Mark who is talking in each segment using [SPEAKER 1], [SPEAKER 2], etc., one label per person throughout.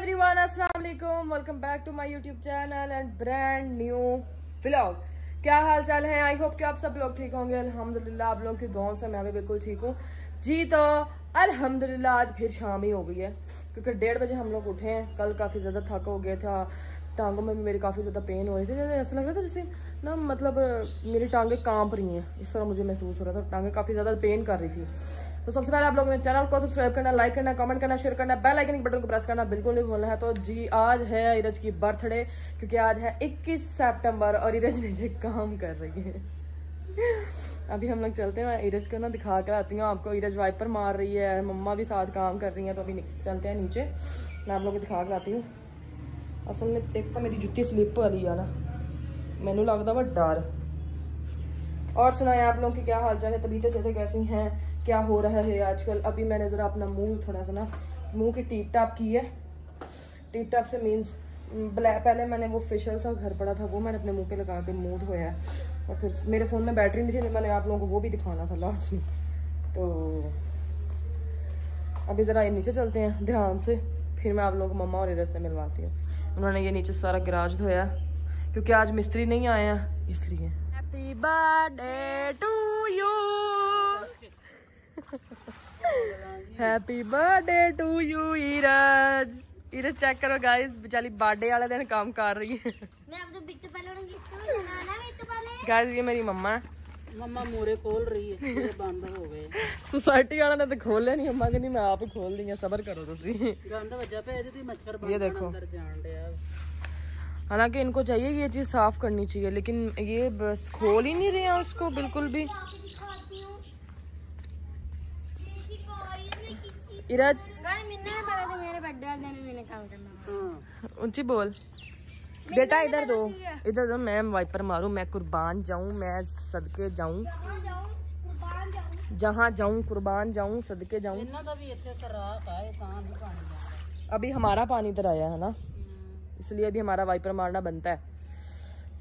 [SPEAKER 1] Everyone, अस्सलाम वालेकुम, welcome back to my YouTube channel and brand new vlog. क्या हाल चाल है? आई होप कि आप सब लोग ठीक होंगे। अल्हम्दुलिल्लाह आप लोगों की दुआओं से मैं भी बिल्कुल ठीक हूँ जी। तो अल्हम्दुलिल्लाह आज फिर शाम ही हो गई है क्योंकि 1:30 बजे हम लोग उठे हैं। कल काफ़ी ज़्यादा थक हो गया था, टांगों में भी मेरी काफ़ी ज़्यादा पेन हो रही थी। जैसे ऐसा लग रहा था जैसे ना मतलब मेरी टांगें कांप रही हैं, इस तरह मुझे महसूस हो रहा था। टांगें काफ़ी ज़्यादा पेन कर रही थी। तो सबसे पहले आप लोग मेरे चैनल को सब्सक्राइब करना, लाइक करना, कमेंट करना, शेयर करना, बेल आइकन के बटन को प्रेस करना बिल्कुल नहीं भूलना है। तो जी आज है इरज की बर्थडे क्योंकि आज है 21 सितंबर और इरज नीचे काम कर रही है। अभी हम लोग चलते हैं, इरज को ना दिखा कर आती हूँ आपको। इरज वाइपर मार रही है, मम्मा भी साथ काम कर रही हैं। तो अभी चलते हैं नीचे, मैं आप लोग को दिखा कर आती हूँ। असल में एक तो मेरी जुत्ती स्लिप वाली है ना, मैनू लगता वा डर। और सुनाए आप लोगों की क्या हाल चाल है, तबीयतें सेहतें कैसी हैं, क्या हो रहा है आजकल। अभी मैंने ज़रा अपना मुंह थोड़ा सा ना मुंह की टीप टाप की है। टीप टाप से मीन्स पहले मैंने वो फेशियल सा घर पड़ा था वो मैंने अपने मुंह पे लगा के मुंह धोया है। और फिर मेरे फ़ोन में बैटरी नहीं थी, मैंने आप लोगों को वो भी दिखाना था लास्ट में। तो अभी ज़रा नीचे चलते हैं ध्यान से, फिर मैं आप लोगों को मम्मा और इरज से मिलवाती हूँ। उन्होंने ये नीचे सारा गराज धोया क्योंकि आज मिस्त्री नहीं आए हैं इसलिए। Happy birthday to you, happy birthday to you Iraj. Iraj check करो गाइस, बेचारी बर्थडे वाले दिन काम कर रही है। गाइस ये मेरी मम्मा है।
[SPEAKER 2] मम्मा मोरे खोल रही है, ये बंद हो गए।
[SPEAKER 1] सोसाइटी वाला ने तो खोले नहीं, अम्मा कहनी मैं आप ही खोल दी है, सबर करो तुसी।
[SPEAKER 2] गंद वजह पे ਇਹਦੇ ਤੇ मच्छर
[SPEAKER 1] ये देखो
[SPEAKER 2] अंदर जान डया।
[SPEAKER 1] हालांकि इनको चाहिए ये चीज साफ करनी चाहिए लेकिन ये बस खोल ही नहीं रहे हैं उसको बिल्कुल भी। इरज ऊंची बोल बेटा, इधर दो, इधर दो, मैं वाइपर मारूं, मैं कुर्बान जाऊं, मैं सदके जाऊं, जहाँ जाऊं कुर्बान जाऊं, सदके जाऊं। अभी हमारा पानी इधर आया है ना, इसलिए अभी हमारा वाइपर मारना बनता है।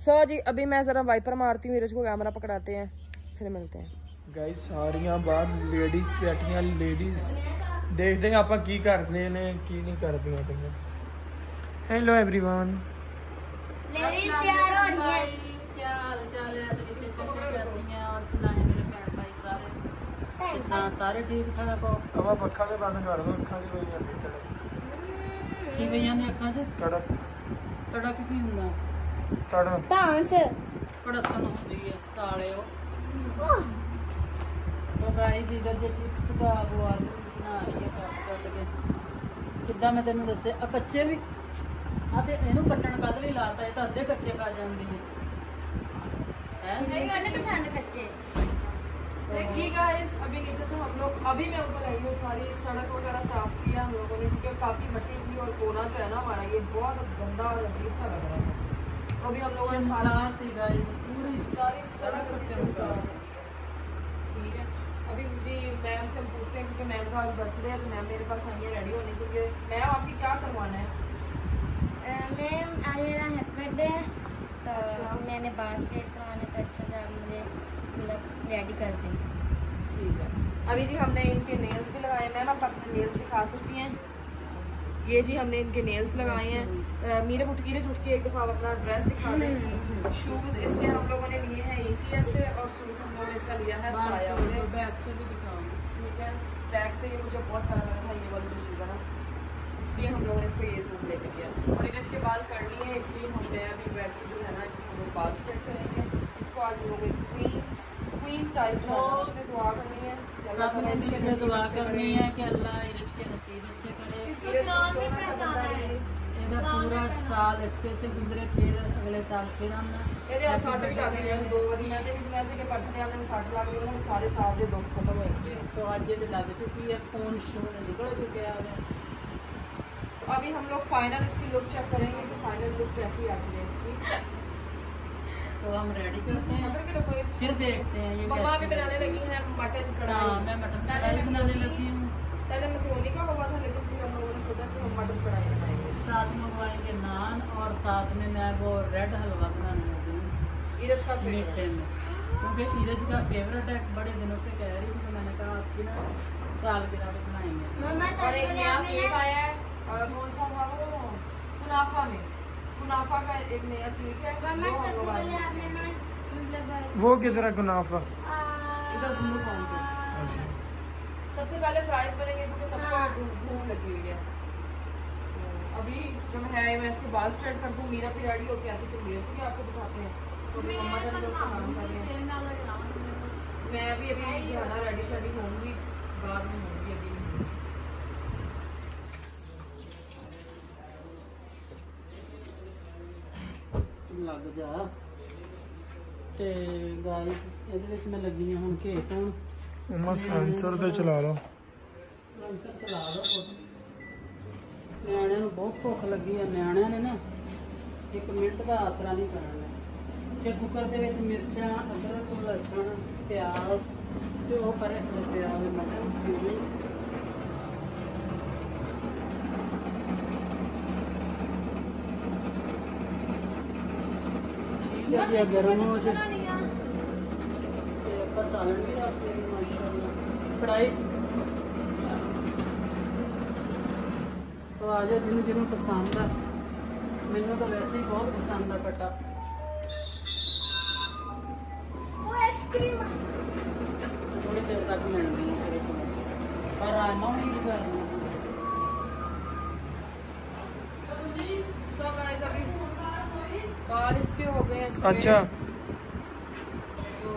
[SPEAKER 1] सो जी अभी मैं जरा वाइपर मारती हूँ, इरज को कैमरा पकड़ाते हैं, फिर मिलते हैं।
[SPEAKER 3] गाइस सारियां बाहर लेडीज बैठियां, लेडीज देखते हैं आप की करते ने की नहीं कर रही। हेलो एवरीवन,
[SPEAKER 2] लेडीज तैयार हो रही है। क्या हाल चाल है, तबीयतें कैसी हैं और सुनाए मेरे बहन भाई सारे कितना सारे ठीक ठाक हो।
[SPEAKER 3] अब अखा ते बंद कर दो, अखा दी वही जाती तड़क
[SPEAKER 2] की गईयां ने अखा ते
[SPEAKER 3] तड़क
[SPEAKER 2] तड़क की हुंदा
[SPEAKER 3] तड़क
[SPEAKER 1] डांस
[SPEAKER 2] कड़कन होंदी है सालिओ। तो गाइस इधर जे चिप्स का वो आलू बना रही है कट के किद्दां मैं तेनू दस्से आ कच्चे भी आते इनू कट्टन कद लई लाता है तो अद्धे कच्चे खा जांदी है कच्चे।
[SPEAKER 1] जी गाइस अभी नीचे से हम लोग अभी मैं ऊपर आई हूँ, सारी सड़क वगैरह साफ किया हम लोगों ने क्योंकि काफी मट्टी थी और कोना जो है ना हमारा ये बहुत गंदा और अजीब सा लग रहा था। तो अभी हम लोगों ने
[SPEAKER 2] पूरी
[SPEAKER 1] सारी सड़क ठीक है। अभी जी मैम से हम पूछते हैं क्योंकि मैम का आज बर्थडे है तो मैम मेरे पास आई है रेडी होने के लिए। मैम आपकी क्या करवाना है?
[SPEAKER 4] मैम आज मेरा हैप्पी बर्थडे है तो मैंने बाल स्ट्रेट करवाने तो अच्छा से आप मुझे मतलब रेडी कर दें।
[SPEAKER 1] ठीक है। अभी जी हमने इनके नेल्स भी लगाए हैं। मैम आप अपने नेल्स दिखा सकती हैं? ये जी हमने इनके नेल्स लगाए हैं। मीरे उठ के एक दफ़ा अपना ड्रेस दिखा दें। शूज़ इसके हम लोगों ने लिए हैं ECS से और सूट हम लोगों ने इसका लिया है साया से।
[SPEAKER 2] बैग से भी दिखाओ।
[SPEAKER 1] ठीक है, बैग से ये मुझे बहुत प्यारा लगा था ये वाली जो चीज़ है ना, इसलिए हम लोगों ने इसको ये सूट लेके दिया। और इधर इसके बाल करनी है इसलिए हमने अभी बैठ जो है ना इसको हम लोग बाल स्ट्रेट करेंगे। इसको आज हम लोग क्वीन टाइप जो है दुआ करनी है,
[SPEAKER 2] सब ने मिलकर दुआ करनी है कि अल्लाह इरज के नसीब अच्छे करे, इधर पूरा साल अच्छे से गुजरे, फिर अगले साल फिर हम
[SPEAKER 1] सट भी लग गया 2 बारी मैं वैसे कि बर्थडे वाले दिन सट लग गई, सारे साल के दुख खत्म हो गए।
[SPEAKER 2] तो आज ये लग चुकी है, खून शून निकल चुके हैं।
[SPEAKER 1] तो अभी हम लोग फाइनल इसकी लुक चेक करेंगे कि फाइनल लुक कैसी आती है इसकी।
[SPEAKER 2] तो हम रेडी करते हैं फिर देखते हैं ये
[SPEAKER 1] मम्मा भी बनाने लगी हैं मटन कढ़ाई।
[SPEAKER 2] मैं मटन कढ़ाई बनाने लगी हूँ।
[SPEAKER 1] पहले मकरोनी का हुआ था लेकिन फिर हम लोगों ने सोचा कि हम मटन कढ़ाई बनाएंगे।
[SPEAKER 2] साथ मंगवाएंगे नान और साथ में मैं वो रेड हलवा बनाने लगी हूँ
[SPEAKER 1] इरज का
[SPEAKER 2] मीठे में, क्योंकि इरज का फेवरेट है। बड़े दिनों से कह रही थी तो मैंने कहा आपकी ना सालगिरह बनाएंगे।
[SPEAKER 1] और एक नया केक आया है और कौन सा था वो कुनाफा में, कुनाफा का एक नया केक है,
[SPEAKER 4] मम्मा
[SPEAKER 1] वो हम
[SPEAKER 4] सबसे
[SPEAKER 1] लोग आज
[SPEAKER 4] पहले आपने
[SPEAKER 1] बनाएंगे।
[SPEAKER 4] ना मतलब
[SPEAKER 3] वो किधर है कुनाफा?
[SPEAKER 1] इधर घूम खाऊं पे
[SPEAKER 3] अच्छा
[SPEAKER 1] सबसे पहले फ्राइज बनेंगे क्योंकि सबको
[SPEAKER 4] हाँ।
[SPEAKER 1] भूख लगी हुई है। तो अभी जब है मैं इसके बाद स्ट्रेट कर दूँ, मीरा भी रेडी होके आती तो मीरा भी आपको दिखाते हैं। तो अभी मम्मा जन लोग काम कर रहे हैं, मैं भी अभी जो है ना रेडी शेडी होंगी, बाद में होंगी अभी।
[SPEAKER 2] ਲੱਗ ਜਾ ਤੇ ਗਾਇਸ ਇਹਦੇ ਵਿੱਚ ਮੈਂ ਲੱਗੀ ਹਾਂ ਹੁਣ ਘੇ ਪਾਉਣ।
[SPEAKER 3] मम्मा सेंसर ਤੇ ਚਲਾ ਲਓ।
[SPEAKER 2] ਸਲਾਂਸਰ ਚਲਾ ਲਓ ਪੁੱਤ। ਨਿਆਣਿਆਂ ਨੂੰ ਬਹੁਤ ਭੁੱਖ ਲੱਗੀ ਆ, ਨਿਆਣਿਆਂ ਨੇ ਨਾ 1 ਮਿੰਟ ਦਾ ਆਸਰਾ ਨਹੀਂ ਕਰਨਾ। ਤੇ ਕੁੱਕਰ ਦੇ ਵਿੱਚ ਮਿਰਚਾਂ, ਅਦਰਕ, ਲਸਣ, ਪਿਆਜ਼ ਤੇ ਉਹ ਪਰੇ ਪਿਆ ਹੋਵੇ ਮਟਰ ਕਿਵੇਂ ये गरम हो जाए तो सालन भी रख देंगे माशाल्लाह कढ़ाई तो आ जाओ जिन्होंने जिन्होंने पसंद है। मैंने तो वैसे ही बहुत पसंद है कटा। थोड़ी देर तक मिलनी है फिर पर राजमा नहीं करना।
[SPEAKER 1] So guys, अभी बाल इसके हो गए हैं इसमें।
[SPEAKER 3] अच्छा
[SPEAKER 1] तो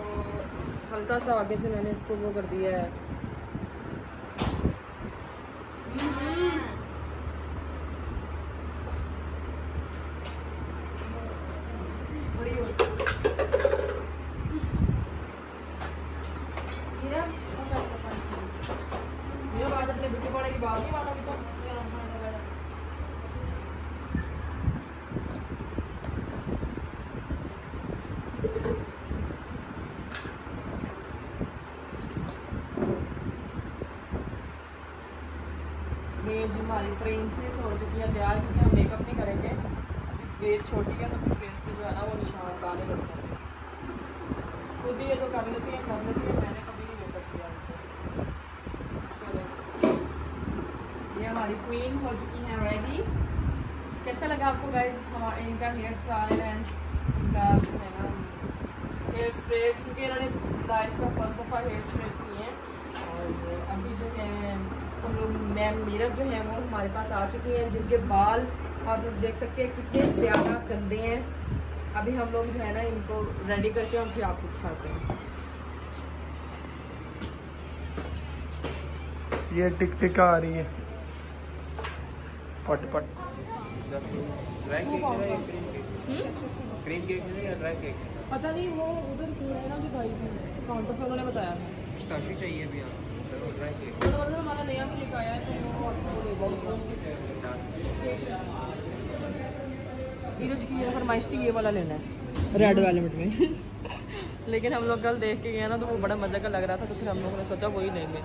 [SPEAKER 1] हल्का सा आगे से मैंने इसको वो कर दिया है। बड़ी हो मेरा बात अपने बिट्टू पड़े की बात नहीं मानोगी तो ये जो हमारी ट्रेन से हो चुकी है तैयार, क्योंकि हम मेकअप नहीं करेंगे, एज छोटी है तो फिर फेस पे जो है ना वो निशान डालने लगते हैं। खुद ही ये तो कर लेती है, मैंने कभी नहीं मेकअप किया उनको। ये हमारी क्वीन हो चुकी है रेडी। कैसा लगा आपको गाइस हमारा इनका हेयर स्टाइल एंड इनका जो है ना हेयर स्ट्रेट, क्योंकि इन्होंने लाइफ का फर्स्ट दफ़ा हेयर स्ट्रेट किए हैं। और अभी जो है हम लोग मैम मीरा जो है वो हमारे पास आ चुकी हैं, जिनके बाल आप लोग देख सकते हैं कितने ज़्यादा गंदे हैं। अभी हम लोग जो है ना इनको रेडी करके हम फिर आपको दिखाते हैं।
[SPEAKER 3] ये टिक टिक आ रही है पट पट।
[SPEAKER 5] ड्राई केक है या क्रीम केक है या ड्राई केक है?
[SPEAKER 1] पता नहीं वो उधर क्यों है ना दिखाई थी काउंटर पर, उन्होंने बताया था
[SPEAKER 5] पिस्ताशियो चाहिए भी आप चलो ड्राई केक
[SPEAKER 1] तो मतलब हमारा नया भी लेकर आया है तो वो आपको ले जाएगा। नीरज की ये फरमाइश थी ये वाला लेना है रेड वेलवेट में लेकिन हम लोग कल देख के गए ना तो वो बड़ा मज़े का लग रहा था, तो फिर हम लोगों ने सोचा वही लेंगे।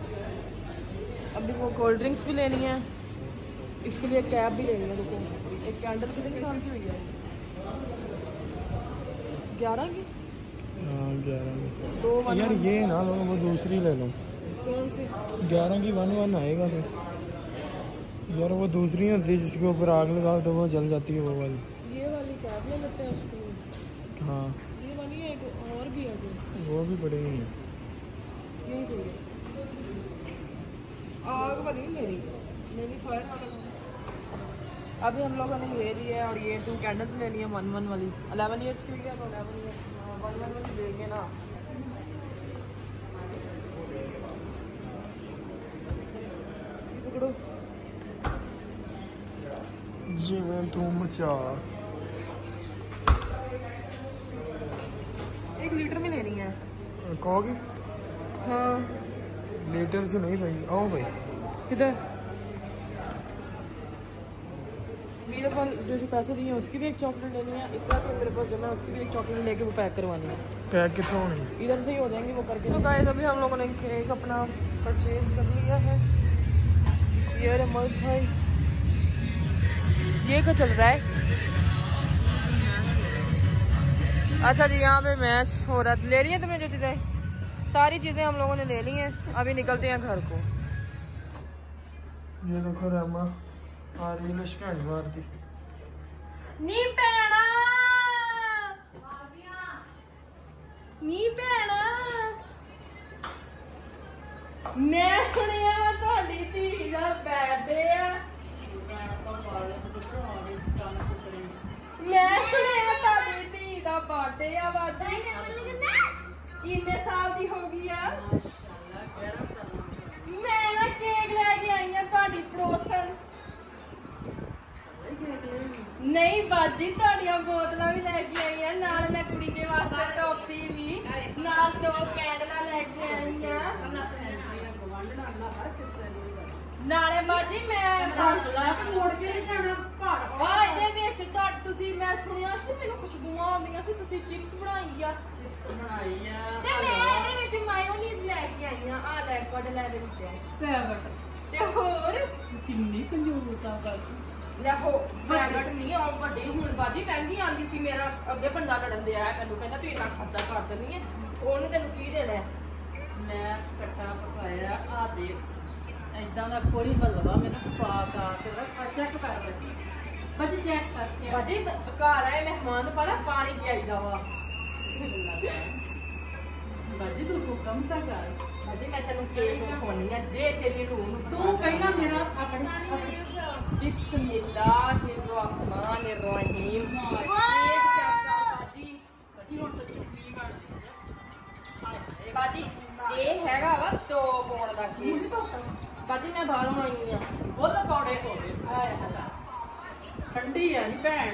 [SPEAKER 1] अभी वो कोल्ड ड्रिंक्स भी लेनी है, इसके लिए कैब भी लेनी है। देखो एक कैंडल कितनी साल की हुई है? 11 की।
[SPEAKER 3] हाँ 11
[SPEAKER 1] दो
[SPEAKER 3] यार ये ना लो, वो दूसरी ले लो।
[SPEAKER 1] कौन सी?
[SPEAKER 3] 11 की 1 आएगा फिर। यार वो दूसरी होती है जिसके ऊपर आग लगाओ तो वो जल जाती है, वो वाली।
[SPEAKER 1] ये वाली कैब ले लेते हैं उसके लिए।
[SPEAKER 3] हाँ
[SPEAKER 1] ये वाली है एक और भी है कोई?
[SPEAKER 3] वो भी पड़ेगी।
[SPEAKER 1] यही चाहिए। आग वाली नहीं लेनी फायर वाला। अभी हम लोगों ने ये ली है और ये 2 कैंडल्स ले लिए 1 वाली। 11 ईयर्स की हुई है तो 11 ईयर्स 1 वाली देंगे ना। पकड़ो
[SPEAKER 3] जिवें तू मचा।
[SPEAKER 1] 1 लीटर में लेनी है।
[SPEAKER 3] कहोगी
[SPEAKER 1] हाँ
[SPEAKER 3] लीटर से नहीं भाई, आओ भाई।
[SPEAKER 1] किधर? मेरे पास जो पैसे दिए हैं उसकी भी एक चॉकलेट लेनी है, इस तरह मेरे पास जमा है उसकी भी एक चॉकलेट लेके वो पैक करवानी है।
[SPEAKER 3] पैक कितना होनी?
[SPEAKER 1] इधर से ही हो जाएंगे वो करके। तो गाइस अभी हम लोगों ने केक अपना परचेज कर लिया है। ये रे मर्द भाई ये क्या चल रहा है? अच्छा जी यहाँ पे मैच हो रहा है। ले रही है तुम्हें जो चीज़ें? सारी चीज़ें हम लोगों ने ले ली हैं, अभी निकलते हैं घर को।
[SPEAKER 3] ये देखो रामा आ रही लश्कानी मारती।
[SPEAKER 1] ਨੀ ਭੈਣਾ ਨੀ ਭੈਣਾ ਮੈਂ ਸੁਣਿਆ ਵਾ ਤੁਹਾਡੀ ਧੀ ਦਾ ਬਰਥਡੇ ਆ ਮੈਂ ਸੁਣਿਆ ਤੁਹਾਡੀ ਧੀ ਦਾ ਬਰਥਡੇ ਆ ਬਾਜੀ ਕਿੰਨੇ ਸਾਲ ਦੀ ਹੋ ਗਈ ਆ ਮੈਂ ਨਾ ਕੇਕ ਲੈ ਕੇ ਆਈ ਆ ਤੁਹਾਡੀ ਪੜੋਸਣ ਨਹੀਂ ਬਾਜੀ ਤੁਹਾਡੀਆਂ ਬੋਤਲਾਂ ਵੀ ਲੈ ਕੇ ਆਈ ਆ ਨਾਲ ਮੈਂ ਕੁੜੀ ਦੇ ਵਾਸਤੇ ਟੋਪੀ ਵੀ ਨਾਲ 2 ਕੈਂਡਲਾਂ ਲੈ ਕੇ ਆਈ ਆ ਨਾਲੇ ਬਾਜੀ ਮੈਂ
[SPEAKER 2] ਮੋੜ ਕੇ ਨਹੀਂ ਜਾਣਾ ਭਾਰ
[SPEAKER 1] ਆ ਇਹਦੇ ਵਿੱਚ ਤਾਂ ਤੁਸੀਂ ਮੈਂ ਸੁਣਿਆ ਸੀ ਮੈਨੂੰ ਖੁਸ਼ਬੂਆਂ ਆਉਂਦੀਆਂ ਸੀ ਤੁਸੀਂ ਚਿਪਸ ਬਣਾਈ ਆ
[SPEAKER 2] ਚਿਪਸ ਬਣਾਈ ਆ
[SPEAKER 1] ਤੇ ਮੈਂ ਇਹਦੇ ਵਿੱਚ ਮਾਇਓਨੀਜ਼ ਲੈ ਕੇ ਆਈ ਆ ਲੈ ਕੱਢ ਲੈ ਦੇ ਵਿੱਚ
[SPEAKER 2] ਪੈਕਟ
[SPEAKER 1] ਤੇ ਹੋਰ
[SPEAKER 2] ਕਿੰਨੀ ਕੰਜੂਸ ਆ ਬਾਜੀ
[SPEAKER 1] ਲੈ ਹੋ ਪੈਕਟ ਨਹੀਂ ਆ ਵੱਡੀ ਹੁਣ ਬਾਜੀ ਮਹਿੰਗੀ ਆਂਦੀ ਸੀ ਮੇਰਾ ਅੱਗੇ ਬੰਦਾ ਲੜਨ ਦੇ ਆਇਆ ਮੈਨੂੰ ਕਹਿੰਦਾ ਤੂੰ ਇੰਨਾ ਖਰਚਾ ਕਰ ਚੱਲੀ ਹੈ ਉਹਨੇ ਤੈਨੂੰ ਕੀ ਦੇਣਾ ਹੈ?
[SPEAKER 2] ਮੈਂ ਕੱਟਾ ਪਕਾਇਆ ਆ ਦੇਖ ਏਦਾਂ ਦਾ ਕੋਈ ਹਲਵਾ ਮੈਨੂੰ ਪਾ ਕੇ ਰੱਖ ਚੈੱਕ ਕਰ ਬਾਜੀ ਚੈੱਕ ਕਰ ਚੈੱਕ
[SPEAKER 1] ਬਾਜੀ ਘਰ ਆਏ ਮਹਿਮਾਨ ਨੂੰ ਪਹਿਲਾਂ ਪਾਣੀ ਪਿਆਈਦਾ ਵਾ
[SPEAKER 2] ਬਾਜੀ ਤੂੰ ਹੁਕਮ ਤਾਂ ਕਰ
[SPEAKER 1] ਬਾਜੀ ਮੈਂ ਤੈਨੂੰ ਕੇਕ ਖਵਾਉਣੀ ਆ ਜੇ ਤੇਰੀ ਰੂਹ ਨੂੰ
[SPEAKER 2] ਤੂੰ ਪਹਿਲਾਂ ਮੇਰਾ ਆਪਣੀ
[SPEAKER 1] ਬਿਸਮਿਲ੍ਲਾਹਿਰ ਰਹਿਮਾਨਿਰ ਰਹੀਮ ਕੇਕ ਚੱਕਾ ਬਾਜੀ
[SPEAKER 2] ਹੁਣ ਤਾਂ ਚੁੱਪੀ ਬਣ ਗਈ
[SPEAKER 1] ਬਾਜੀ ਇਹ ਹੈਗਾ ਵਾ 2 ਪੌਂਡ ਦਾ ਕੇਕ ਬਾਜੀ ਮੈਂ ਬਾਹਰੋਂ ਆਈ ਆ
[SPEAKER 2] ਉਹ ਤਾਂ ਕੌੜੇ ਹੋ ਗਏ
[SPEAKER 1] ਹਾਏ ਹਾਏ
[SPEAKER 2] ਠੰਡੀ ਆ ਨੀ ਭੈਣ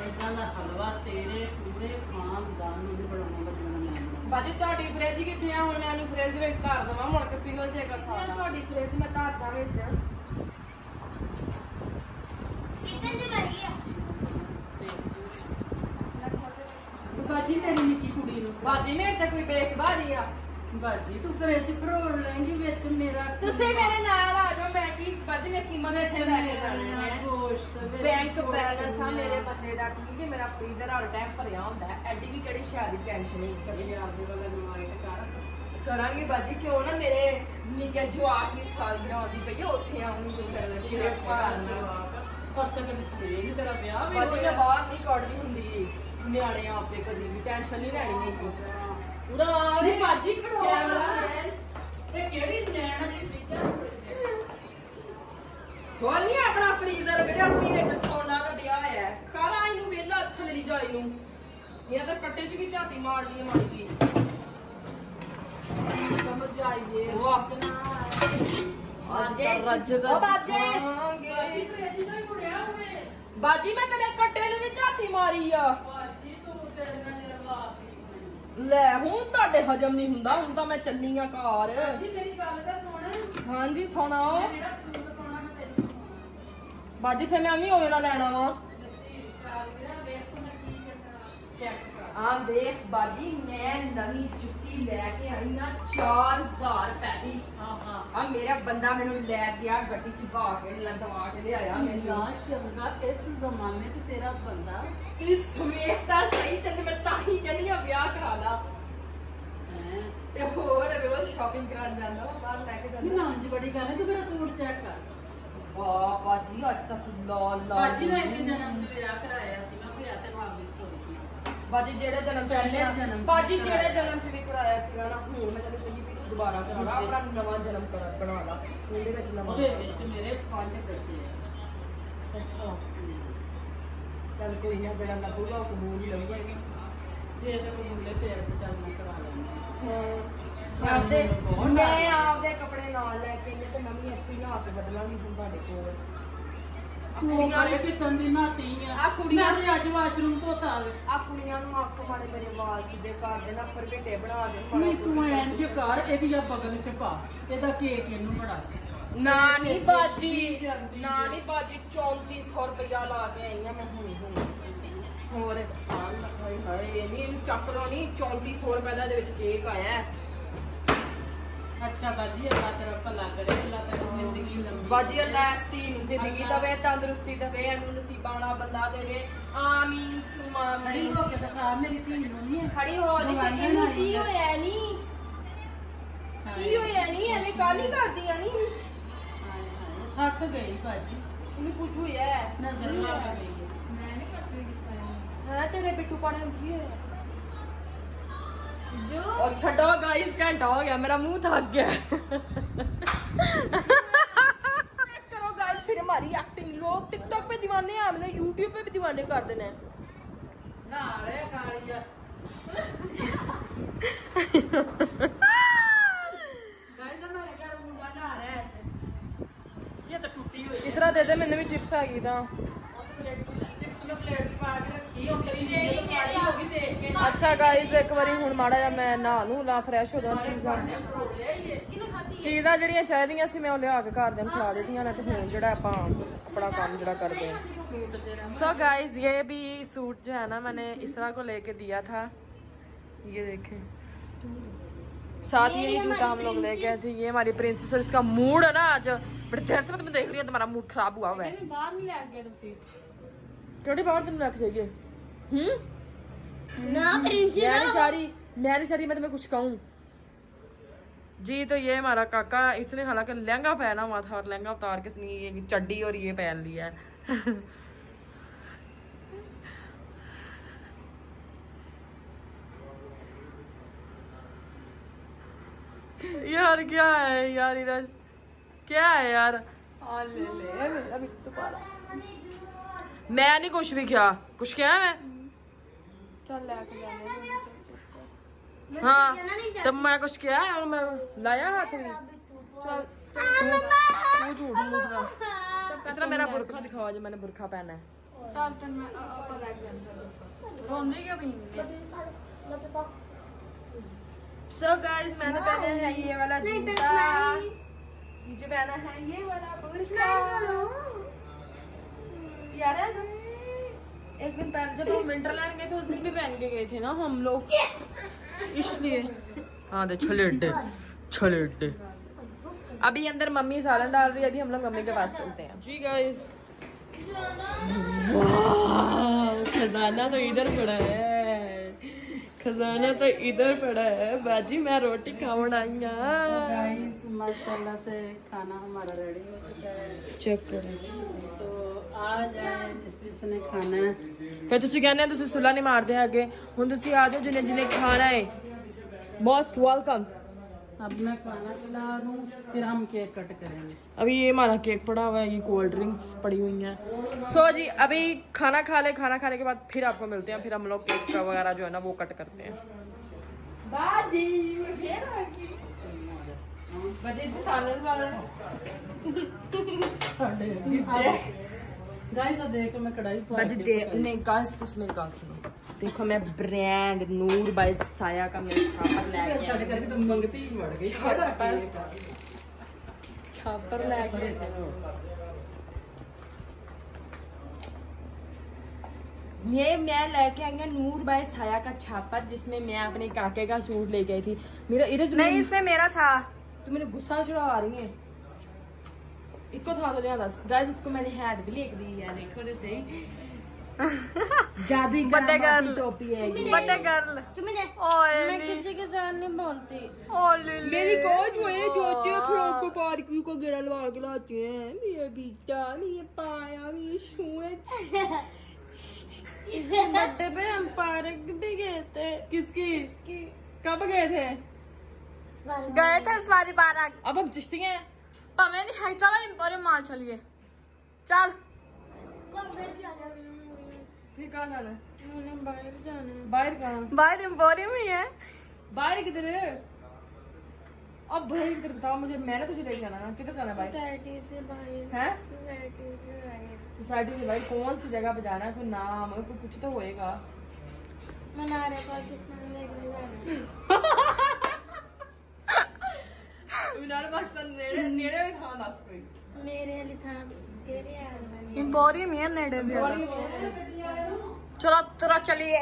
[SPEAKER 2] ਏਦਾਂ ਦਾ ਹਲਵਾ ਤੇਰੇ ਪੂਰੇ ਖਾਨਦਾਨ ਨੂੰ ਵੀ ਬਣਾਉਣਾ ਲੱਗਣਾ
[SPEAKER 1] ਬਾਜੀ ਤੁਹਾਡੀ ਫ੍ਰਿਜ ਕਿੱਥੇ ਆ ਹੁਣ ਇਹਨੂੰ ਫ੍ਰਿਜ ਵਿੱਚ ਧਰ ਦਵਾਂ ਮੁੜ ਕੇ ਪਿਘਲ ਜਾਏਗਾ ਸਾਰਾ ਤੁਹਾਡੀ ਫ੍ਰਿਜ ਮੈਂ ਧਰਦਾ ਵਿੱਚ
[SPEAKER 4] किचन च भर गया
[SPEAKER 2] ਬਾਜੀ ਮੇਰੀ ਨਿੱਕੀ ਕੁੜੀ ਨੂੰ
[SPEAKER 1] ਬਾਜੀ ਮੇਰੇ ਤੇ ਕੋਈ ਵੇਖਦਾ ਨਹੀਂ ਆ
[SPEAKER 2] ਬਾਜੀ ਤੂੰ ਫ੍ਰਿਜ ਭਰੋੜ ਲੈਂਗੀ ਵਿੱਚ ਮੇਰਾ
[SPEAKER 1] ਤੁਸੀਂ ਮੇਰੇ ਨਾਲ ਆ ਜਾਓ ਮੈਂ ਕੀ ਬਾਜੀ ਮੈਂ ਕੀਮਤ ਇੱਥੇ ਲੈ ਕੇ ਜਾਣੀ ਹੈ
[SPEAKER 2] ਗੋਸ਼ਤ
[SPEAKER 1] ਬੈਂਕ ਬੈਲੈਂਸ ਆ ਮੇਰੇ ਬੰਦੇ ਦਾ ਠੀਕ ਹੈ ਮੇਰਾ ਫ੍ਰੀਜ਼ਰ ਹਰ ਟਾਈਮ ਭਰਿਆ ਹੁੰਦਾ ਹੈ ਐਡੀ ਵੀ ਕਿਹੜੀ ਸ਼ਾਇਦ ਦੀ ਟੈਨਸ਼ਨ ਨਹੀਂ
[SPEAKER 2] ਕਦੀ ਆਪਦੇ ਵਾਲਾ ਨਵਾਈਟ ਕਰ
[SPEAKER 1] ਕਰਾਂਗੇ ਬਾਜੀ ਕਿਉਂ ਨਾ ਮੇਰੇ ਨਿੱਕੇ ਜਵਾਕ ਦੀ ਸਾਲਗਿਰਾਹ ਆਉਂਦੀ ਪਈ ਆ ਉੱਥੇ ਆਉਂਗੀ
[SPEAKER 2] ਕਿਹੜੇ ਭਾਰ ਜਵਾਕ ਕਸ ਤੱਕ ਸਵੇਰੇ ਨਹੀਂ ਤੇਰਾ ਵਿਆਹ ਵੀ
[SPEAKER 1] ਬਾਜੀ ਮੈਂ
[SPEAKER 2] ਹੋਇਆ
[SPEAKER 1] ਬਾਹਰ ਨਹੀਂ ਕੱਢਦੀ ਹੁੰਦੀ ਨਿਆਣੇ ਆਪਦੇ ਕਦੀ ਵੀ ਟੈਨਸ਼ਨ ਨਹੀਂ ਲੈਣੀ ਨਹੀਂ ਪੂਰਾ
[SPEAKER 2] ਨਹੀਂ ਬਾਜੀ ਖੜੋ
[SPEAKER 1] ਕੈਮਰਾਮੈਨ
[SPEAKER 2] ਇਹ ਕਿਹੜੀ ਨੈਣ ਦੀ ਪਿੱਛਾ
[SPEAKER 1] ਹੋਰ ਨਹੀਂ ਆਪਣਾ ਫ੍ਰੀਜ਼ਰ ਜਿਹੜਾ ਆਪਣੀ ਵਿੱਚ ਸੋਨਾ ਦਾ ਵਿਆਹ ਹੈ ਖਾਣਾ ਇਹਨੂੰ ਵੇਲਾ ਹੱਥ ਮੇਰੀ ਜਾਲੀ ਨੂੰ ਇਹ ਤਾਂ ਕੱਟੇ 'ਚ ਵੀ ਝਾਤੀ ਮਾਰਦੀ ਹੈ ਮਾੜੀ ਜੀ
[SPEAKER 2] ਸਮਝ ਆਈਏ
[SPEAKER 1] ਵਾਹ
[SPEAKER 4] बाजे ओ बाजे
[SPEAKER 2] ਬਾਜੀ ਫ੍ਰਿਜ ਤੋਂ ਹੀ ਮੁੜਿਆ ਹੋਵੇ
[SPEAKER 1] ਬਾਜੀ ਮੈਂ ਤੇਰੇ ਕੱਟੇ ਨੂੰ ਵੀ ਝਾਤੀ ਮਾਰੀ ਆ
[SPEAKER 2] ਬਾਜੀ ਤੂੰ ਤੇਰੇ ਨਾਲ ਲਵਾਤੀ
[SPEAKER 1] ਲੈ ਹੁਣ ਤੁਹਾਡੇ ਹਜਮ ਨਹੀਂ ਹੁੰਦਾ ਹੁਣ ਤਾਂ ਮੈਂ ਚੱਲੀ ਆ ਘਰ
[SPEAKER 2] ਬਾਜੀ ਮੇਰੀ ਗੱਲ ਤਾਂ ਸੁਣ
[SPEAKER 1] ਹਾਂਜੀ ਸੁਣਾਓ
[SPEAKER 2] ਮੈਂ ਜਿਹੜਾ ਸੂਟ ਪਾਉਣਾ ਮੈਂ ਤੈਨੂੰ
[SPEAKER 1] ਬਾਜੀ ਫਿਰ ਮੈਂ ਵੀ ਹੋਵੇ ਨਾ ਲੈਣਾ ਵਾ
[SPEAKER 2] ਦਿੱਤੀ ਸਾਲ ਮੇਰਾ ਵੇਖ ਮੈਂ ਕੀ ਕਰਨਾ ਚੈੱਕ ਕਰ
[SPEAKER 1] ਆ ਦੇਖ ਬਾਜੀ ਮੈਂ ਨਵੀਂ ਜੁੱਤੀ ਲੈ ਕੇ ਆਈ ਨਾ 4000 ਰੁਪਏ ਦੀ
[SPEAKER 2] ਹਾਂ ਹਾਂ
[SPEAKER 1] ਆ ਮੇਰਾ ਬੰਦਾ ਮੈਨੂੰ ਲੈ ਗਿਆ ਗੱਡੀ ਚ ਪਾ ਕੇ ਲਦਵਾ ਕੇ ਲਿਆਇਆ ਮੈਨੂੰ
[SPEAKER 2] ਨਾ ਚੰਗਾ ਇਸ ਜ਼ਮਾਨੇ 'ਚ ਤੇਰਾ ਬੰਦਾ
[SPEAKER 1] ਇਸ ਵੇਖਦਾ ਸਹੀ ਤੈਨੂੰ ਮੈਂ ਤਾਂ ਹੀ ਕਹਿੰਦੀ ਆ ਵਿਆਹ ਕਰਾ ਲਾ
[SPEAKER 2] ਹੈ
[SPEAKER 1] ਤੇ ਹੋਰ ਰੋਜ਼ ਸ਼ਾਪਿੰਗ ਕਰਨ ਜਾਂਦਾ ਵਾ ਬਾਹਰ ਲੈ ਕੇ
[SPEAKER 2] ਨਹੀਂ
[SPEAKER 1] ਜਾਂਦਾ
[SPEAKER 2] ਨਾ ਉਂਝ ਬੜੀ ਗੱਲ ਹੈ ਤੂੰ ਮੇਰਾ ਸੂਟ ਚੈੱਕ ਕਰ
[SPEAKER 1] ਵਾਹ ਬਾਜੀ ਅੱਜ ਤੱਕ ਲਾਲ ਲਾਲ
[SPEAKER 2] ਬਾਜੀ ਮੈਂ ਇੱਕ ਜਨਮ 'ਚ ਵਿਆਹ ਕਰਾਇਆ ਸੀ ਮੈਂ ਵਿਆਹ ਤੇ ਵਾਪਸ ਹੋਈ ਸੀ
[SPEAKER 1] ਬਾਜੀ ਜਿਹੜੇ ਜਨਮ
[SPEAKER 2] ਪਹਿਲੇ ਜਨਮ ਚ
[SPEAKER 1] ਬਾਜੀ
[SPEAKER 2] ਵੀ
[SPEAKER 1] ਜਿਹੜੇ
[SPEAKER 2] ਕਰਾਇਆ।
[SPEAKER 1] ਜਨਮ ਚ ਵੀ ਕਰਾਇਆ ਸੀਗਾ ਨਾ ਹੁਣ ਮੈਂ ਤੈਨੂੰ ਕਹਿੰਦੀ ਵੀ ਤੂੰ ਦੁਬਾਰਾ ਕਰਾ ਲਾ ਆਪਣਾ ਨਵਾਂ ਜਨਮ ਬਣਾ ਲਾ ਉਹਦੇ ਵਿੱਚ ਨਵਾਂ
[SPEAKER 2] ਉਹਦੇ ਵਿੱਚ ਮੇਰੇ 5 ਬੱਚੇ ਆ
[SPEAKER 1] ਅੱਛਾ ਚੱਲ ਕੋਈ ਨਾ ਜਿਹੜਾ ਲੱਗੂਗਾ ਉਹ ਕਬੂਲ ਹੀ ਲਊਗਾ
[SPEAKER 2] ਜੇ ਤੇ ਕੋਈ ਮੁੰਡੇ ਫੇਰ ਤੇ ਚੱਲ ਮੈਂ ਕਰਾ ਲੈਂਦੀ
[SPEAKER 1] ਹਾਂ ਆਪਦੇ ਮੈਂ ਆਪਦੇ ਕੱਪੜੇ ਨਾਲ ਲੈ ਕੇ ਆਈ ਤੇ ਮੈਂ ਵੀ ਆਪੀ ਨਹਾ ਕੇ ਬਦਲਾਂਗੀ ਹੁਣ ਤੁਹਾਡੇ ਕੋਲ
[SPEAKER 2] ਤੂੰ ਕਰੇ ਕਿ ਤੰਦੀ ਨਾਤੀ ਆ
[SPEAKER 1] ਆ ਕੁੜੀਆਂ-
[SPEAKER 2] ਮੈਂ ਤੇ ਅੱਜ ਵਾਸ਼ਰੂਮ ਧੋਤਾ ਵੇ
[SPEAKER 1] ਆ ਕੁੜੀਆਂ ਨੂੰ ਆਖੋ ਮਾੜੇ ਮੇਰੇ ਵਾਲ ਸਿੱਧੇ ਕਰ ਦੇਣਾ ਪਰਗੇਟੇ ਬਣਾ ਦੇ
[SPEAKER 2] ਨਹੀਂ ਤੂੰ ਇੰਜ ਕਰ ਇਹਦੀ ਆ ਬਗਲ 'ਚ ਪਾ ਇਹਦਾ ਕੇਕ ਇਹਨੂੰ ਬੜਾ
[SPEAKER 1] ਨਾ ਨਹੀਂ ਬਾਜੀ
[SPEAKER 2] ਜਾਂਦੀ
[SPEAKER 1] ਨਾ ਨਹੀਂ ਬਾਜੀ 3400 ਰੁਪਇਆ ਲਾ ਕੇ ਆਈ ਆ ਮੈਂ ਹੁਣੀ ਹੋਰ ਹਾਏ ਹਾਏ ਇਹ ਨਹੀਂ ਇਹਨੂੰ ਚੱਕ ਲੋ ਨਹੀਂ 3400 ਰੁਪਏ ਦਾ ਇਹਦੇ ਵਿੱਚ ਕੇਕ ਆਇਆ ਹੈ।
[SPEAKER 2] ਅੱਛਾ ਬਾਜੀ ਅੱਲਾ ਤੇਰਾ ਭਲਾ ਕਰੇ ਅੱਲਾ ਤੇਰੀ ਜ਼ਿੰਦਗੀ ਲੰਬੀ
[SPEAKER 1] ਬਾਜੀ ਅਲੈਸਤੀ ਜ਼ਿੰਦਗੀ ਦਵੇ ਤੰਦਰੁਸਤੀ ਦਵੇ ਇਹਨੂੰ ਨਸੀਬਾਂ ਵਾਲਾ ਬੰਦਾ ਦੇਵੇ ਆਮੀਨ ਸੁਮਾ
[SPEAKER 2] ਖੜੀ
[SPEAKER 1] ਆਮੀਨ
[SPEAKER 2] ਹੋ ਕੇ ਦਿਖਾ ਮੇਰੀ ਧੀ ਨੂੰ ਨਹੀਂ
[SPEAKER 1] ਖੜੀ ਹੋ ਜੀ ਇਹਨੂੰ ਕੀ ਹੋਇਆ ਨਹੀਂ ਕੀ ਹੋਇਆ ਨਹੀਂ ਐਵੇਂ ਕਾਲੀ ਕਰਦੀਆਂ ਨਹੀਂ
[SPEAKER 2] थक गई भाजी,
[SPEAKER 1] तुम्हें कुछ हुई है
[SPEAKER 2] नजर लग गई है।
[SPEAKER 1] है तेरे बिट्टू पाने की है जो। और छड़ो गाइस, घंटा हो गया, मेरा मुंह थक गया। करो गाइस फिर हमारी एक्टिंग, लोग टिकटॉक पे दीवाने हैं, हमने यूट्यूब पे भी दीवाने कर देना है।
[SPEAKER 2] ना रे कालिया गाइस हमारे घर मुंडा ना रहा है ऐसे, ये तो टूटी हुई
[SPEAKER 1] इस तरह दे दे, मैंने भी चिप्स आ गई था।
[SPEAKER 2] चिप्स में प्लेट च पा के रखी हो गई, ये तो काली हो गई देख के।
[SPEAKER 1] अच्छा गाइस एक बारी हुण माड़ा जा मैं नहा नू ला, फ्रैश हो जाऊं। चीज़ां ਜਿਹੜੀਆਂ ਚਾਹੀਦੀਆਂ ਸੀ मैं ਉਹ ਲਿਆ ਕੇ ਘਰ ਦੇ ਨੂੰ ਖਿਲਾ ਦਿੱਤੀਆਂ ਨੇ, ਤੇ ਹੁਣ ਜਿਹੜਾ ਆਪਾਂ अपना काम जरा करते हैं। सो गाइस ये भी सूट जो है ना मैंने इसरा को लेके दिया था, ये देखें, साथ ही ये जूता हम लोग लेके आए थे। ये हमारी प्रिंसेस, और इसका मूड है ना आज बड़े देर से मैं देख रही हूँ, तुम्हारा मूड खराब हुआ है।
[SPEAKER 2] बाहर नहीं ले गए तुसी
[SPEAKER 1] थोड़ी बाहर तुम रख जाइए।
[SPEAKER 4] ना प्रिंसी
[SPEAKER 1] मैं नहीं चाह रही मैं तुम्हें कुछ कहूँ जी। तो ये हमारा काका, इसने हालांकि लहंगा पहना हुआ था और लहंगा उतार के इसने ये चड्डी और ये पहन लिया है। यार क्या है यार इराज, क्या है यार। ले अभी तो पाला मैं नहीं कुछ भी किया, कुछ किया है मैं? चल लेके जाने हाँ तब मैं कुछ किया है और मैं लाया हाथ में। चल तू झूठ मूठ ना, इस तरह मेरा बुरखा दिखाओ जो मैंने बुरखा पहना है।
[SPEAKER 2] चल तन मैं अपन लेके जाऊंगा, रोंदी क्या भी।
[SPEAKER 1] सो गाइस मैंने पहना है ये वाला जूता, ये जो पहना है ये वाला बुरखा। यार एक दिन पहले जब हम विंटरलैंड गए थे उस दिन भी पहन के गए थे ना हम लोग, इसलिए। हाँ तो छलेटे अभी अंदर मम्मी सालन डाल रही है, अभी हम लोग मम्मी के पास चलते हैं जी गाइस। खजाना तो इधर पड़ा है, खजाना तो इधर पड़ा है बाजी, मैं रोटी खावन आई हूँ।
[SPEAKER 2] गाइस माशाल्लाह से खाना हमारा रेडी हो चुका है,
[SPEAKER 1] चेक करें।
[SPEAKER 2] तो आज जिसने खाना है
[SPEAKER 1] फिर तुसी कहने तुसी सुला नहीं मारते आगे, हुन तुसी आ जाओ जिन्हें जिन्हें खाना है, मोस्ट वेलकम।
[SPEAKER 2] अब मैं खाना खिला दूं फिर हम केक कट करेंगे।
[SPEAKER 1] अभी ये हमारा केक पड़ा हुआ है, ये कोल्ड ड्रिंक्स पड़ी हुई हैं। सो जी अभी खाना खा ले, खाना खाने के बाद फिर आपको मिलते हैं, फिर हम लोग केक का वगैरह जो है ना वो कट करते हैं। बाजी
[SPEAKER 2] गाइस देखो मैं कढ़ाई
[SPEAKER 1] सुनो, देखो मैं ब्रांड नूर बाय साया का मैं छापर लेके आई,
[SPEAKER 2] करके तुम मंगती ही बढ़ गई
[SPEAKER 1] छापर लेके। ये मैं लेके आई हूँ नूर बाय साया का छापर, जिसमें मैं अपने काके का सूट लेके आई थी। मेरा नहीं इसमें मेरा था, तो मेरे गुस्सा चढ़ा रही है। इको था तो लिया गाइस, इसको मैंने हैट भी लेके दी है, देखो तो सही। जादू की टोपी है,
[SPEAKER 4] बड़े गर्ल मैं किसी के साथ नहीं बोलती।
[SPEAKER 1] मेरी कोच वो है जो होती है फ्रॉक को पार्किंग को गिरा लगा के लाती है। मेरा बीटा, मेरे पाया, मेरे शूज।
[SPEAKER 4] बर्थडे पे हम पार्क भी गए थे।
[SPEAKER 1] किसकी कब गए थे?
[SPEAKER 4] इस बारी पार्क।
[SPEAKER 1] अब हम चिश्ती हैं,
[SPEAKER 4] हमें नहीं है, चलो इंपोरियम मॉल चलिए। चल
[SPEAKER 1] फिर कहाँ जाना है?
[SPEAKER 4] बाहर जाना है।
[SPEAKER 1] बाहर कहाँ?
[SPEAKER 4] बाहर इंपोरियम ही है।
[SPEAKER 1] बाहर किधर है? अब भाई इधर बताओ मुझे, मैंने तुझे लेके जाना है, किधर जाना है? बाहर
[SPEAKER 4] सोसाइटी से बाहर
[SPEAKER 1] है?
[SPEAKER 4] सोसाइटी
[SPEAKER 1] सोसाइटी से बाहर कौन सी जगह पे जाना है? कोई नाम कोई कुछ तो होएगा।
[SPEAKER 4] मनारे पाकिस्तान देखने जाना है।
[SPEAKER 1] मीनार पाकिस्तान नेड़े नेड़े वाली थां दस कोई।
[SPEAKER 4] मेरे वाली था तेरे यार
[SPEAKER 1] इंपोरियम ही है नेड़े दे। चलो तुरा चलिए।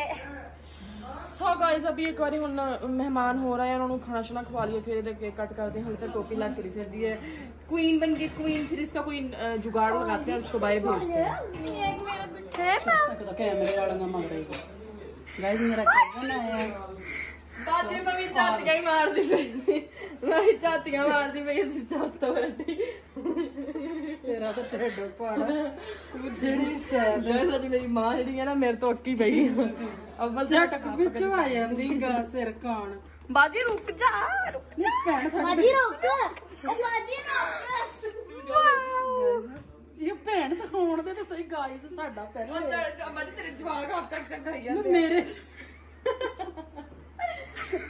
[SPEAKER 1] सो गाइस अभी एक बार मेहमान हो रहे हैं, उन्होंने खाना शाना खवा लिया, फिर इधर केक कट करते हैं। इधर टोपी लग करी फिर दी है, क्वीन बन गई क्वीन। फिर इसका कोई जुगाड़ लगाते हैं, उसको बाहर भेजते हैं।
[SPEAKER 2] कैमरे वाला ना मंग रही गाइस, मेरा कैमरा आया
[SPEAKER 1] बाजी में भी चातियां ही मार दी, मैं भी चातियां मार दी, मैं इसी चाहता बैठी।
[SPEAKER 2] मेरा तो ढिੱਡ ਪਾੜਾ ਤੂੰ ਜਿਹੜੀ ਸ਼ਾਇਦ
[SPEAKER 1] ਗਾਇਸ ਅੱਜ ਮੇਰੀ ਮਾਂ ਜਿਹੜੀ ਹੈ ਨਾ ਮੇਰੇ ਤੋਂ ਅੱਕੀ ਪਈ ਅੱਵਲ
[SPEAKER 2] ਝਟਕ ਵਿੱਚ ਆ ਜਾਂਦੀ ਗਾ ਸਿਰ ਕਾਣ
[SPEAKER 1] ਬਾਜੀ ਰੁਕ ਜਾ
[SPEAKER 2] ਭੈਣ ਸਾਡੀ
[SPEAKER 4] बाजी रोक बाजी रोक
[SPEAKER 2] ਇਹ ਭੈਣ ਦਿਖਾਉਣ ਦੇ ਤੇ ਸਹੀ ਗਾਇਸ ਸਾਡਾ ਪਹਿਲਾਂ
[SPEAKER 1] ਬਾਜੀ ਤੇਰੇ ਜਵਾਕ ਆਪ ਤੱਕ ਖਾਈ
[SPEAKER 2] ਮੇਰੇ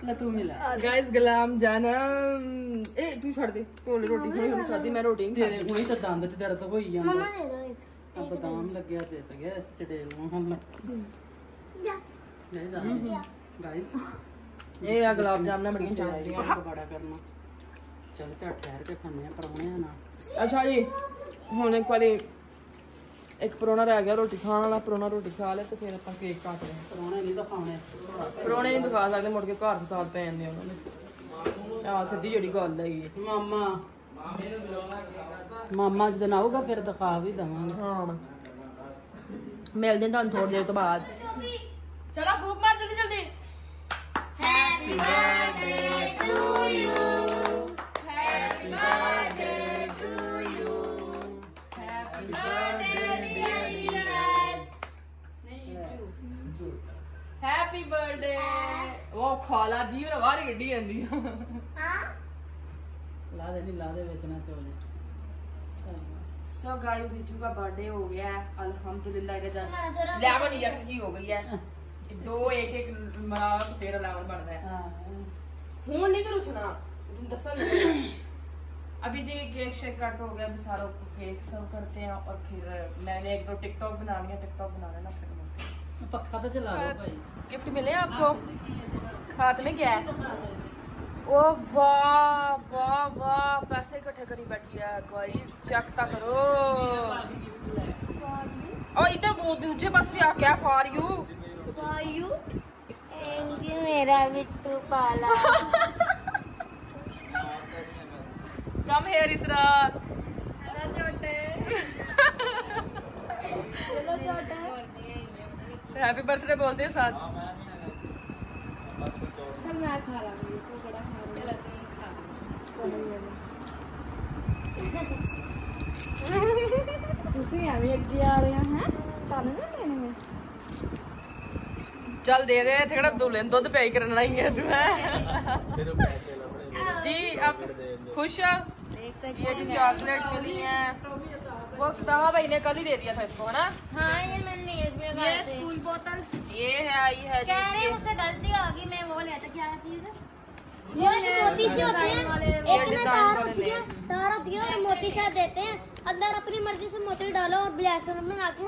[SPEAKER 2] ਲੈ ਤੂੰ ਮਿਲਾ
[SPEAKER 1] ਗਾਇਸ ਗੁਲਾਮ ਜਾਨ ਇਹ ਤੂੰ ਛੱਡ ਦੇ ਢੋਲੇ ਰੋਟੀ ਹੁਣ ਖਾਦੀ ਮੈਂ ਰੋਟੀ ਨਹੀਂ
[SPEAKER 2] ਤੇਰੇ ਹੁਣੀ ਤਾਂ ਦੰਦ 'ਚ ਦਰਦ ਹੋਈ ਜਾਂਦਾ
[SPEAKER 4] मम्मा ने दो एक
[SPEAKER 2] ਆ ਬਦਾਮ ਲੱਗਿਆ ਤੇ ਸਗਿਆ ਇਸ ਚੜੇਲ ਨੂੰ ਹੁਣ
[SPEAKER 4] जा
[SPEAKER 2] ਨਹੀਂ ਜਾ ਗਾਇਸ
[SPEAKER 1] ਇਹ ਆ ਗੁਲਾਬ ਜਾਮਨਾਂ ਬੜੀਆਂ ਚਾਹੀਦੀਆਂ
[SPEAKER 2] ਬੜਾ ਕਰਨਾ ਚੱਲ ਝੱਟ ਠਹਿਰ ਕੇ ਖਾਣੇ ਆ ਪਰੌਣਿਆਂ ਨਾਲ
[SPEAKER 1] ਅੱਛਾ ਜੀ ਹੁਣ ਇੱਕ ਵਾਰੀ ਇੱਕ ਪਰੋਣਾ ਰਹਿ ਗਿਆ ਰੋਟੀ ਖਾਣ ਵਾਲਾ ਪਰੋਣਾ ਰੋਟੀ ਖਾ ਲੈ ਤੇ ਫਿਰ ਆਪਾਂ ਕੇਕ ਕੱਟ ਲਿਆ
[SPEAKER 2] ਪਰੌਣੇ ਨਹੀਂ ਦਿਖਾਉਣੇ
[SPEAKER 1] ਪਰੋਣੇ ਨਹੀਂ ਦਿਖਾ ਸਕਦੇ ਮੁੜ ਕੇ ਘਰ ਫਸਾਦ ਪੈ ਜਾਂਦੇ ਉਹਨਾਂ ਦੇ ਆ ਸਿੱਧੀ ਜਿਹੜੀ ਗੱਲ ਹੈਗੀ ਹੈ
[SPEAKER 2] ਮਾਮਾ ਜਦੋਂ ਆਊਗਾ ਫਿਰ ਦਿਖਾ ਵੀ ਦਵਾਂਗੇ
[SPEAKER 1] ਹਾਂ ਮਿਲਦੇ ਤੁਹਾਨੂੰ ਥੋੜੀ ਦੇਰ ਤੋਂ ਬਾਅਦ ਚਲੋ ਭੂਖ ਮਾਰ ਜਲਦੀ ਜਲਦੀ
[SPEAKER 4] happy birthday to you happy birthday to you happy birthday dear Neeraj
[SPEAKER 1] happy birthday वो खाला जीव बाहर गड्डी आंदी
[SPEAKER 2] ਲਾ ਦੇ ਵਿੱਚ ਨਾ ਚੋ ਜੇ
[SPEAKER 1] सो गाइस इचू का बर्थडे हो गया है अल्हम्दुलिल्लाह का जस्ट
[SPEAKER 4] हाँ,
[SPEAKER 1] 11 इयर्स की हो गई है दो एक एक मनाओ तो फिर 11 बनता है
[SPEAKER 2] ਹਾਂ
[SPEAKER 1] हूं नहीं तो रुसना तुम दसा नहीं अभी जी केक शेक कट हो गया अभी सारों को केक सर्व करते हैं और फिर मैंने एक दो टिकटॉक बनानी है टिकटॉक बना लेना फिर मिलते हैं।
[SPEAKER 2] ਪੱਖਾ ਤਾਂ ਚਲਾ ਲਓ ਭਾਈ
[SPEAKER 1] गिफ्ट मिले आपको हाथ में क्या है ओ वाह वाह वाह पैसे इकट्ठे करी बैठी है गाइस चेक ता करो और इधर वो दूसरे पास भी आ क्या for you
[SPEAKER 4] for you thank you मेरा बिट्टू पाला
[SPEAKER 1] कम हेयर इसरार
[SPEAKER 4] चलो छोटे
[SPEAKER 1] हैप्पी बर्थडे बोलते हैं साथ
[SPEAKER 4] चल मैं खा रहा हूँ तो बड़ा खा रहा चलो तुम खा अभी अगे आ रहे हैं ताने ना लेने में
[SPEAKER 1] चल दे दे थे दूल्हे ने दुध पे करना ही है तू है जी अब खुश है
[SPEAKER 4] देख सकते
[SPEAKER 1] ये जो चॉकलेट मिली है वो तहा भाई ने कल ही दे दिया था इसको है ना
[SPEAKER 4] हाँ ये मैंने
[SPEAKER 1] ये स्कूल बोतल ये है आई है
[SPEAKER 4] कह रहे हैं मुझसे गलती हो गई मैं वो लेता क्या चीज है वो जो मोती से होती है एक में तार होती है और मोती से देते हैं अंदर अपनी मर्जी से मोती डालो और ब्लैक कलर में आके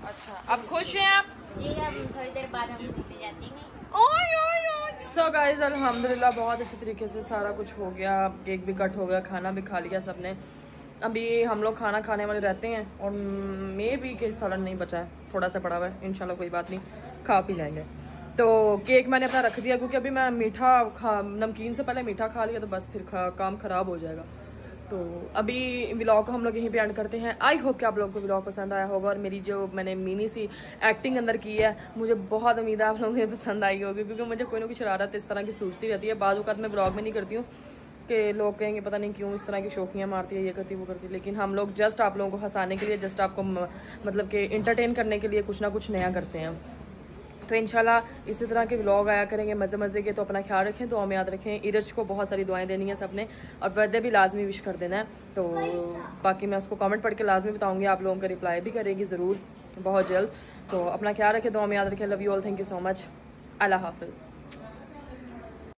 [SPEAKER 1] अच्छा अब खुश हैं आप
[SPEAKER 4] जी अब थोड़ी देर बाद हम घूमने जाते हैं
[SPEAKER 1] सो गाइस अल्हम्दुलिल्लाह बहुत अच्छे तरीके से सारा कुछ हो गया केक भी कट हो गया खाना भी खा लिया सबने अभी हम लोग खाना खाने वाले रहते हैं और मे भी के सालन नहीं बचा है थोड़ा सा पड़ा हुआ है इंशाल्लाह कोई बात नहीं खा पी लेंगे तो केक मैंने अपना रख दिया क्योंकि अभी मैं मीठा नमकीन से पहले मीठा खा लिया तो बस फिर काम ख़राब हो जाएगा तो अभी व्लॉग को हम लोग यहीं पे एंड करते हैं आई होप कि आप लोगों को व्लॉग पसंद आया होगा और मेरी जो मैंने मिनी सी एक्टिंग अंदर की है मुझे बहुत उम्मीद है आप लोगों को पसंद आई होगी क्योंकि मुझे कोई ना कोई शरारत इस तरह की सूझती रहती है बाज़ औक़ात मैं व्लॉग में नहीं करती हूँ कि लोग कहेंगे पता नहीं क्यों इस तरह की शौकियाँ मारती है ये करती वो करती लेकिन हम लोग जस्ट आप लोगों को हंसाने के लिए जस्ट आपको मतलब कि इंटरटेन करने के लिए कुछ ना कुछ नया करते हैं तो इंशाल्लाह इसी तरह के व्लॉग आया करेंगे मज़े मज़े के तो अपना ख्याल रखें दुआ में याद रखें इरज को बहुत सारी दुआएं देनी है सबने और बर्थडे भी लाजमी विश कर देना है तो बाकी मैं उसको कमेंट पढ़ के लाजमी बताऊंगी आप लोगों का रिप्लाई भी करेगी ज़रूर बहुत जल्द तो अपना ख्याल रखें दुआ में याद रखें love you all thank you so much Allah हाफिज़।